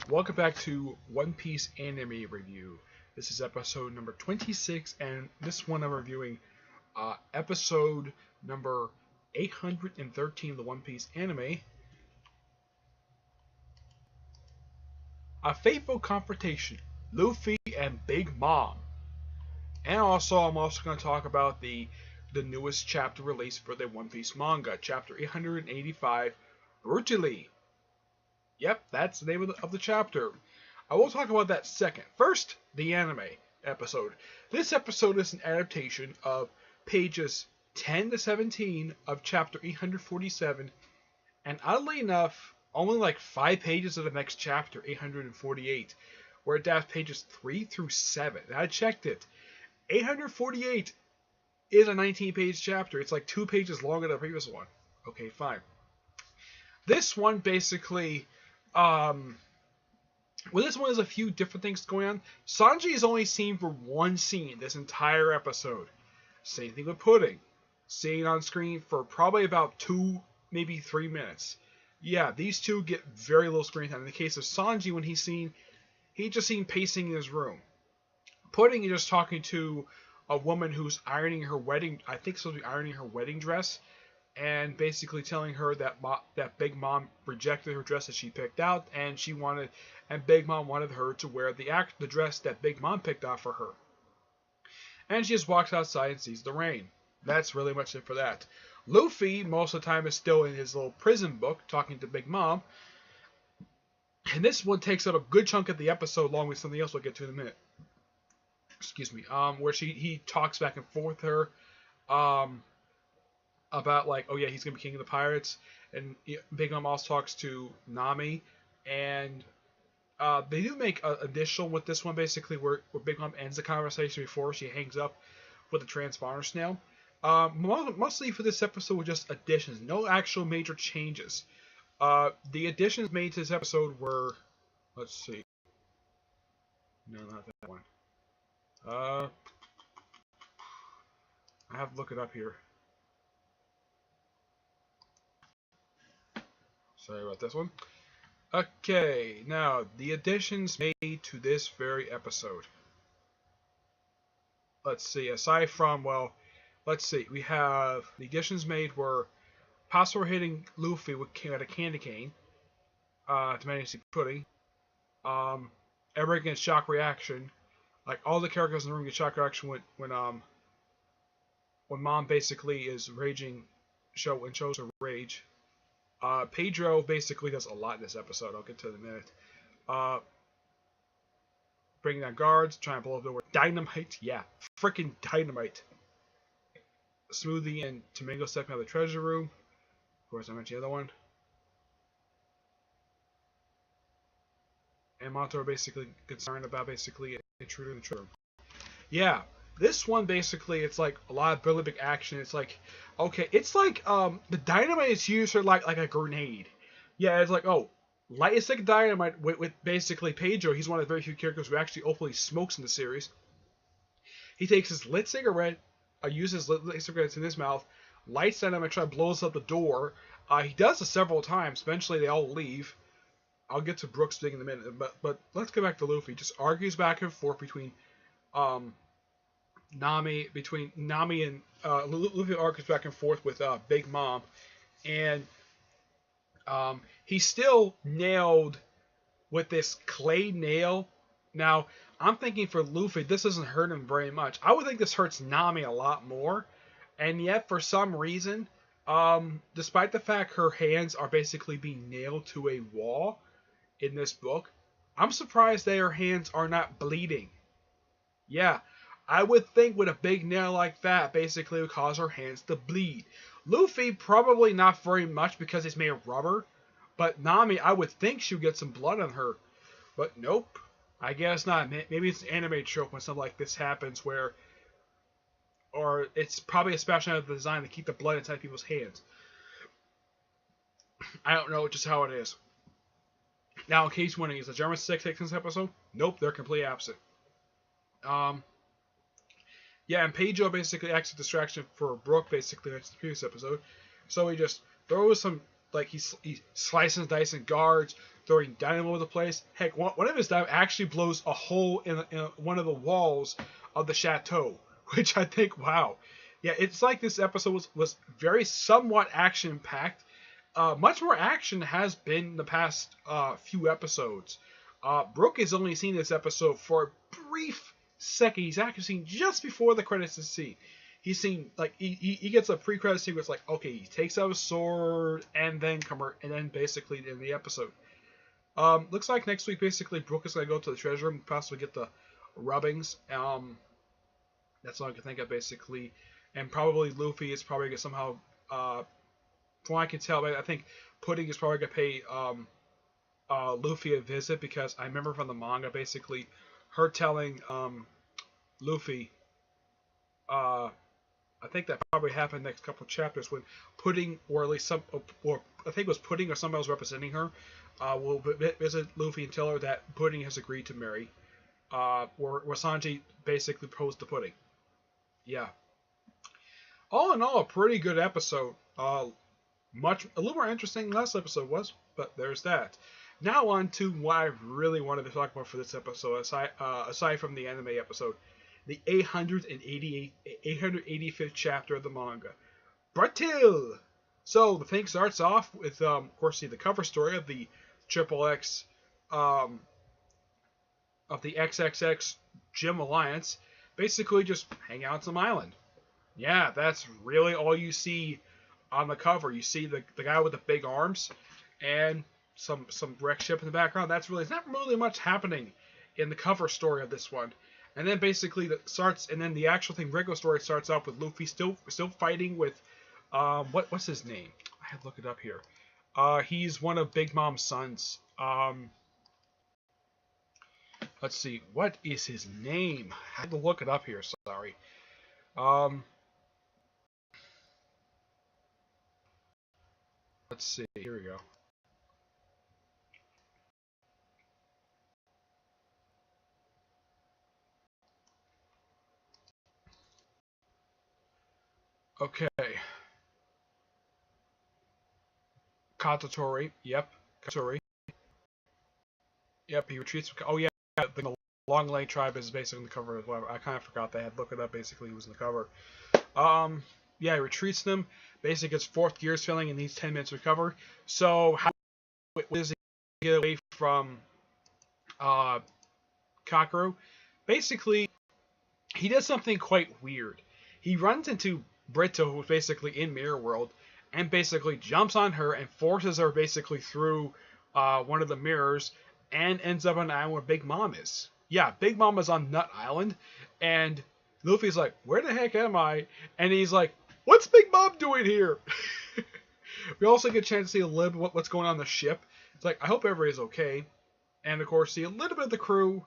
Welcome back to One Piece Anime Review. This is episode number 26, and this one I'm reviewing episode number 813 of the One Piece anime, A Fateful Confrontation, Luffy and Big Mom. And also, I'm also going to talk about the newest chapter released for the One Piece manga, chapter 885, Brûlée. Yep, that's the name of the chapter. I will talk about that second. First, the anime episode. This episode is an adaptation of pages 10 to 17 of chapter 847, and oddly enough, only like 5 pages of the next chapter, 848, where it adapts pages 3 through 7. I checked it. 848 is a 19-page chapter. It's like 2 pages longer than the previous one. Okay, fine. This one basically... this one has a few different things going on. Sanji is only seen for one scene this entire episode. Same thing with Pudding. Seen on screen for probably about 2, maybe 3 minutes. Yeah, these two get very little screen time. In the case of Sanji, when he's just seen pacing in his room. Pudding is just talking to a woman who's ironing her wedding, I think supposed to be ironing her wedding dress, and basically telling her that Big Mom rejected her dress that she picked out, and Big Mom wanted her to wear the dress that Big Mom picked out for her. And she just walks outside and sees the rain. That's really much it for that. Luffy, most of the time, is still in his little prison book, talking to Big Mom. And this one takes up a good chunk of the episode, along with something else we'll get to in a minute. Excuse me. Where he talks back and forth with her. About like, oh yeah, he's gonna be king of the pirates, and Big Mom also talks to Nami, and they do make an additional with this one basically where Big Mom ends the conversation before she hangs up with the transponder snail. Mostly for this episode were just additions, no actual major changes. The additions made to this episode were, let's see, no, not that one. I have to look it up here. Sorry about this one. Okay, now the additions made to this very episode. Let's see, aside from, let's see, we have the additions made were possible hitting Luffy with a candy cane to manage the Pudding. Everyone gets shock reaction. Like all the characters in the room get shock reaction when Mom basically is raging, shows her rage. Pedro basically does a lot in this episode. I'll get to it in a minute. Bringing down guards, trying to blow up the door. Dynamite, yeah, freaking dynamite. Smoothie and Domingo stepping out of the treasure room. Of course, I mentioned the other one. And Monto are basically concerned about basically intruding in the treasure room. Yeah. This one basically, it's like a lot of really big action. It's like, okay, it's like the dynamite is used for like a grenade. Yeah, it's like, oh, light stick dynamite with basically Pedro. He's one of the very few characters who actually openly smokes in the series. He takes his lit cigarette, uses lit cigarettes in his mouth, lights dynamite, try to blows up the door. He does this several times. Eventually, they all leave. I'll get to Brooks thing in a minute, but let's go back to Luffy. Just argues back and forth between Nami and Luffy argues back and forth with Big Mom, and he's still nailed with this clay nail. Now, I'm thinking for Luffy, this doesn't hurt him very much. I would think this hurts Nami a lot more, and yet for some reason, despite the fact her hands are basically being nailed to a wall in this book, I'm surprised that her hands are not bleeding. Yeah. I would think with a big nail like that, basically would cause her hands to bleed. Luffy, probably not very much because it's made of rubber. But Nami, I would think she would get some blood on her. But nope. I guess not. Maybe it's an anime trope when something like this happens or it's probably a special design to keep the blood inside people's hands. I don't know just how it is. Now, in case wondering, is the German 6 in this episode? Nope, they're completely absent. Yeah, and Pedro basically acts as a distraction for Brooke, basically, that's the previous episode. So he just throws some, like, he slices and dices guards, throwing dynamite over the place. Heck, one of his dive actually blows a hole in one of the walls of the chateau, which I think, wow. Yeah, it's like this episode was very somewhat action-packed. Much more action has been the past few episodes. Brooke has only seen this episode for a brief second. He's actually seen just before the credits to see. He's seen like he gets a pre-credit sequence like, okay, he takes out his sword and then basically in the episode. Looks like next week basically Brooke is gonna go to the treasure room, possibly get the rubbings. That's all I can think of basically, and probably Luffy is probably gonna somehow. From what I can tell, I think Pudding is probably gonna pay Luffy a visit, because I remember from the manga basically her telling Luffy. I think that probably happened next couple of chapters when Pudding, or at least some, or I think it was Pudding or somebody else representing her, will visit Luffy and tell her that Pudding has agreed to marry, where Sanji basically proposed to Pudding. Yeah. All in all, a pretty good episode. A little more interesting than last episode was, but there's that. Now on to what I really wanted to talk about for this episode, aside from the anime episode. The 885th chapter of the manga, Brûlée. So the thing starts off with, of course, the cover story of the XXX, of the XXX Gym Alliance, basically just hang out on some island. Yeah, that's really all you see on the cover. You see the guy with the big arms and some wreck ship in the background. There's not really much happening in the cover story of this one. And then basically the actual thing, regular story starts out with Luffy still fighting with, what's his name? I had to look it up here. He's one of Big Mom's sons. Let's see, what is his name? I had to look it up here. Sorry. Let's see. Here we go. Okay. Katatori. Yep. Katatori. Yep, he retreats. Oh, yeah. The Long Leg Tribe is basically in the cover as well. I kind of forgot they had to look it up. Basically, he was in the cover. Yeah, he retreats them. Basically, gets fourth gears filling and needs 10 minutes to recover. So, how does he get away from Kakeru? Basically, he does something quite weird. He runs into Brito, who's basically in Mirror World, and basically jumps on her and forces her basically through one of the mirrors, and ends up on an island where Big Mom is. Yeah, Big Mom is on Nut Island, and Luffy's like, where the heck am I? And he's like, what's Big Mom doing here? We also get a chance to see a little bit what's going on the ship. It's like, I hope everybody's okay. And of course, see a little bit of the crew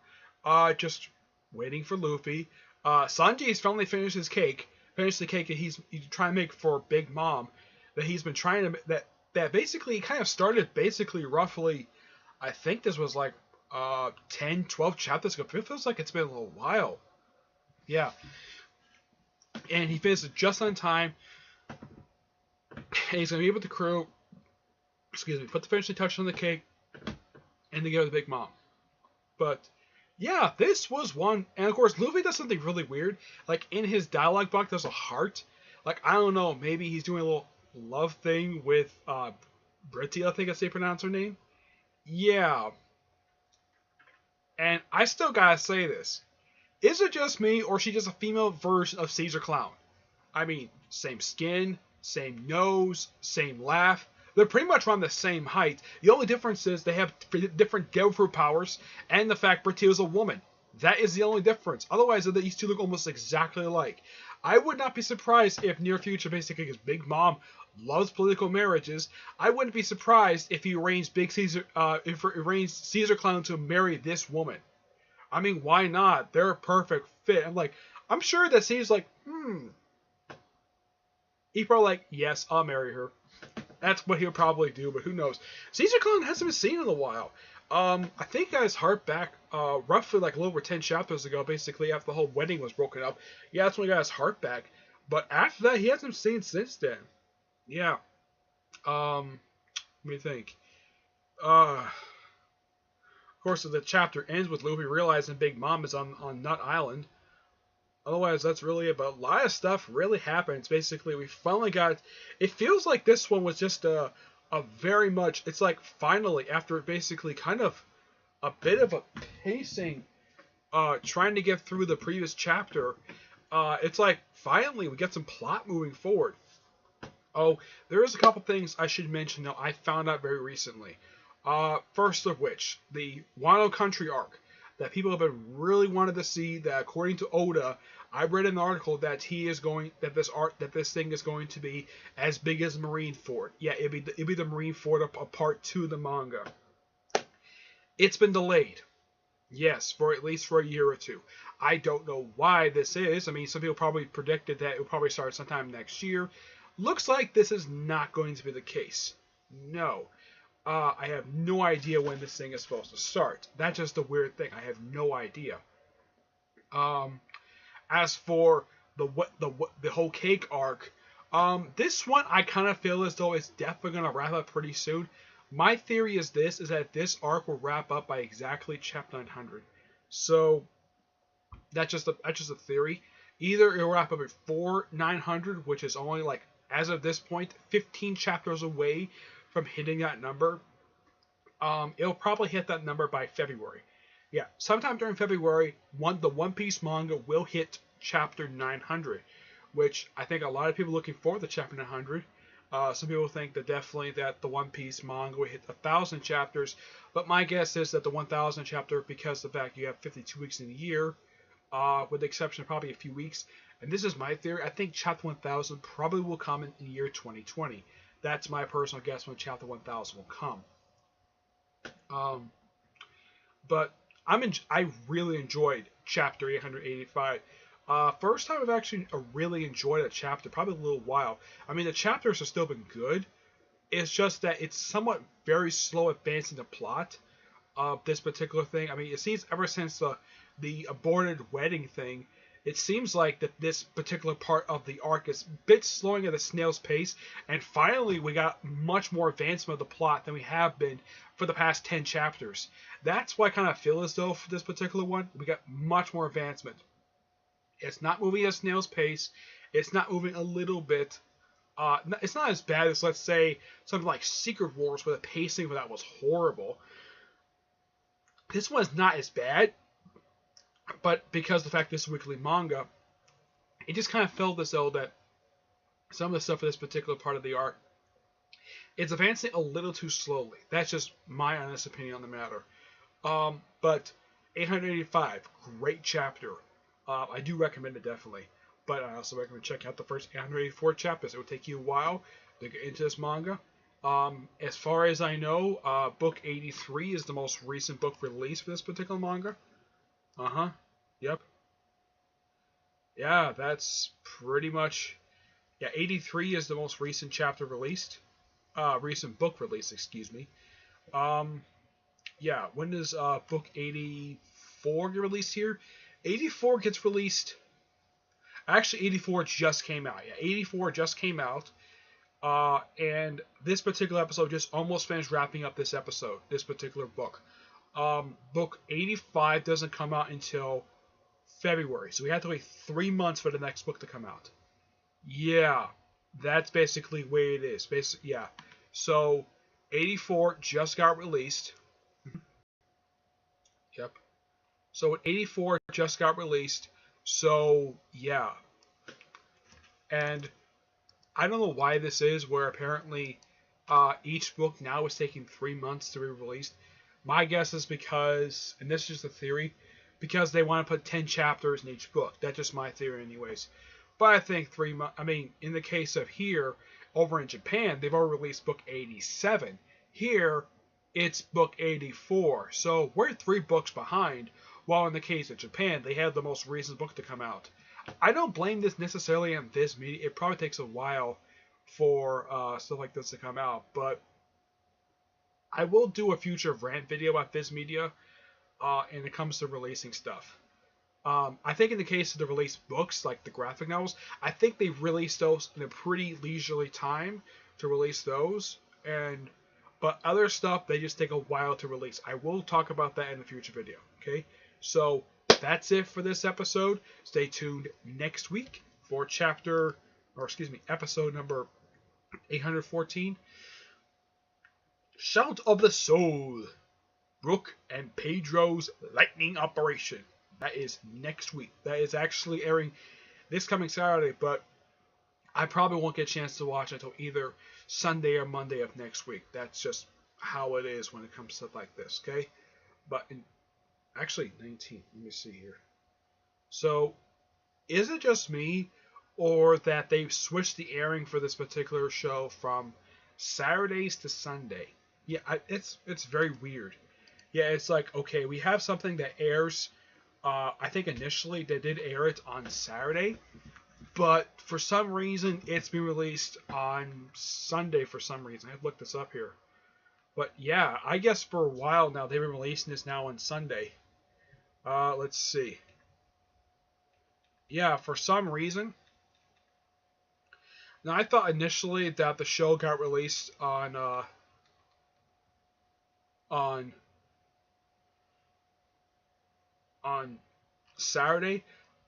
just waiting for Luffy. Sanji has finally finished the cake that he's trying to make for Big Mom, that he's been trying to, that basically kind of started basically roughly, I think this was like 10, 12 chapters ago. It feels like it's been a little while. Yeah. And he finished it just on time. And he's going to be with the crew, put the finishing touch on the cake, and together with Big Mom. But yeah, this was one. And of course, Luffy does something really weird. Like in his dialogue box, there's a heart. Like, I don't know, maybe he's doing a little love thing with Britty, I think that's how you pronounce her name. Yeah. And I still gotta say this. Is it just me, or is she just a female version of Caesar Clown? I mean, same skin, same nose, same laugh. They're pretty much around the same height. The only difference is they have different Gelfru powers, and the fact Britty is a woman. That is the only difference. Otherwise, these two look almost exactly alike. I would not be surprised if near future, basically, because Big Mom loves political marriages, I wouldn't be surprised if he arranged Caesar Clown to marry this woman. I mean, why not? They're a perfect fit. I'm sure that Caesar's like, He's probably like, yes, I'll marry her. That's what he'll probably do, but who knows? Caesar Clown hasn't been seen in a while. I think he got his heart back roughly like a little over 10 chapters ago, basically after the whole wedding was broken up. Yeah, that's when he got his heart back. But after that, he hasn't been seen since then. Yeah. Let me think. Of course, the chapter ends with Luffy realizing Big Mom is on Nut Island. Otherwise, that's really it. But a lot of stuff really happens. Basically, we finally got. It feels like this one was just a very much. It's like finally, after basically kind of a bit of a pacing, trying to get through the previous chapter. It's like finally we get some plot moving forward. Oh, there is a couple things I should mention though I found out very recently. First of which, the Wano Country arc that people have been really wanted to see. That according to Oda, I read an article that this thing is going to be as big as Marineford. Yeah, it'd be the Marineford a part 2 of the manga. It's been delayed. Yes, for at least for a year or two. I don't know why this is. I mean, some people probably predicted that it would probably start sometime next year. Looks like this is not going to be the case. No. I have no idea when this thing is supposed to start. That's just a weird thing. I have no idea. As for the whole cake arc, this one I kind of feel as though it's definitely going to wrap up pretty soon. My theory is that this arc will wrap up by exactly chapter 900. So that's just a theory. Either it'll wrap up before 900, which is only like as of this point 15 chapters away from hitting that number. It'll probably hit that number by February. Yeah, sometime during February, the One Piece manga will hit chapter 900, which I think a lot of people are looking forward to chapter 900. Some people think that definitely that the One Piece manga will hit 1,000 chapters, but my guess is that the 1,000 chapter, because of the fact you have 52 weeks in a year, with the exception of probably a few weeks, and this is my theory, I think chapter 1,000 probably will come in the year 2020. That's my personal guess when chapter 1,000 will come. But I really enjoyed chapter 885. First time I've actually really enjoyed a chapter, probably a little while. I mean, the chapters have still been good. It's just that it's somewhat very slow advancing the plot of this particular thing. I mean, it seems ever since the aborted wedding thing, it seems like that this particular part of the arc is a bit slowing at a snail's pace, and finally we got much more advancement of the plot than we have been for the past 10 chapters. That's why I kind of feel as though for this particular one, we got much more advancement. It's not moving at a snail's pace. It's not moving a little bit. It's not as bad as, let's say, something like Secret Wars, where the pacing for that was horrible. This one's not as bad, but because of the fact this is weekly manga, it just kind of felt as though that some of the stuff for this particular part of the arc, it's advancing a little too slowly. That's just my honest opinion on the matter. But 885, great chapter. I do recommend it definitely. But I also recommend check out the first 884 chapters. It will take you a while to get into this manga. As far as I know, book 83 is the most recent book released for this particular manga. Yep. Yeah, that's pretty much. Yeah, 83 is the most recent chapter released. Recent book release, excuse me. Yeah, when does book 84 get released here? 84 gets released. Actually, 84 just came out. Yeah, 84 just came out. And this particular episode just almost finished wrapping up this episode, this particular book. Book 85 doesn't come out until February, so we have to wait 3 months for the next book to come out. Yeah, that's basically the way it is. Yeah. So, 84 just got released. Yep. So, 84 just got released. So, yeah. And I don't know why this is, where apparently each book now is taking 3 months to be released. My guess is because, and this is just a theory, because they want to put 10 chapters in each book. That's just my theory anyways. But I think 3 months, I mean, in the case of here, over in Japan, they've already released book 87. Here, it's book 84. So we're 3 books behind, while in the case of Japan, they have the most recent book to come out. I don't blame this necessarily on Viz Media. It probably takes a while for stuff like this to come out, but I will do a future rant video about Viz Media when it comes to releasing stuff. I think in the case of the released books, like the graphic novels, I think they released those in a pretty leisurely time to release those, and But other stuff, they just take a while to release. I will talk about that in a future video. Okay, so that's it for this episode. Stay tuned next week for episode number 814. Shout of the Soul. Brook and Pedro's Lightning Operation. That is next week. That is actually airing this coming Saturday, but I probably won't get a chance to watch it until either Sunday or Monday of next week. That's just how it is when it comes to stuff like this, okay? But actually, 19. Let me see here. So, is it just me, or that they've switched the airing for this particular show from Saturdays to Sunday? Yeah, it's very weird. Yeah, it's like, okay, we have something that airs, I think initially they did air it on Saturday, but for some reason it's been released on Sunday for some reason. I have to look this up here. But yeah, I guess for a while now they've been releasing this now on Sunday. Let's see. Yeah, for some reason. Now I thought initially that the show got released on Saturday,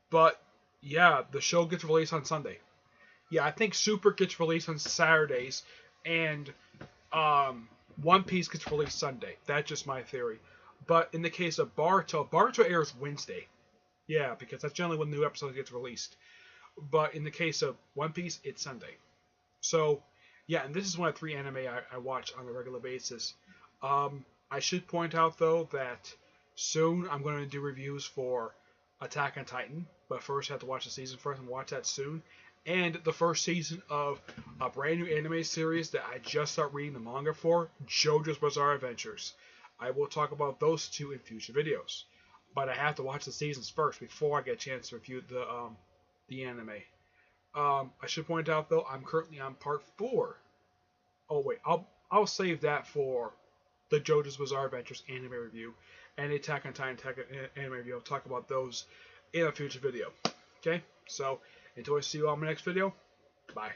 but yeah, the show gets released on Sunday. Yeah, I think Super gets released on Saturdays, and One Piece gets released Sunday. That's just my theory. But in the case of Boruto airs Wednesday. Yeah, because that's generally when new episodes gets released. But in the case of One Piece, it's Sunday. So, yeah, and this is one of 3 anime I watch on a regular basis. I should point out, though, that soon I'm going to do reviews for Attack on Titan, but first I have to watch the season first and watch that soon. And the first season of a brand new anime series that I just started reading the manga for, JoJo's Bizarre Adventures. I will talk about those 2 in future videos, but I have to watch the seasons first before I get a chance to review the anime. I should point out, though, I'm currently on part 4. Oh wait, I'll save that for the JoJo's Bizarre Adventures anime review and the Attack on Titan anime review. I'll talk about those in a future video. Okay, so until I see you on my next video, bye.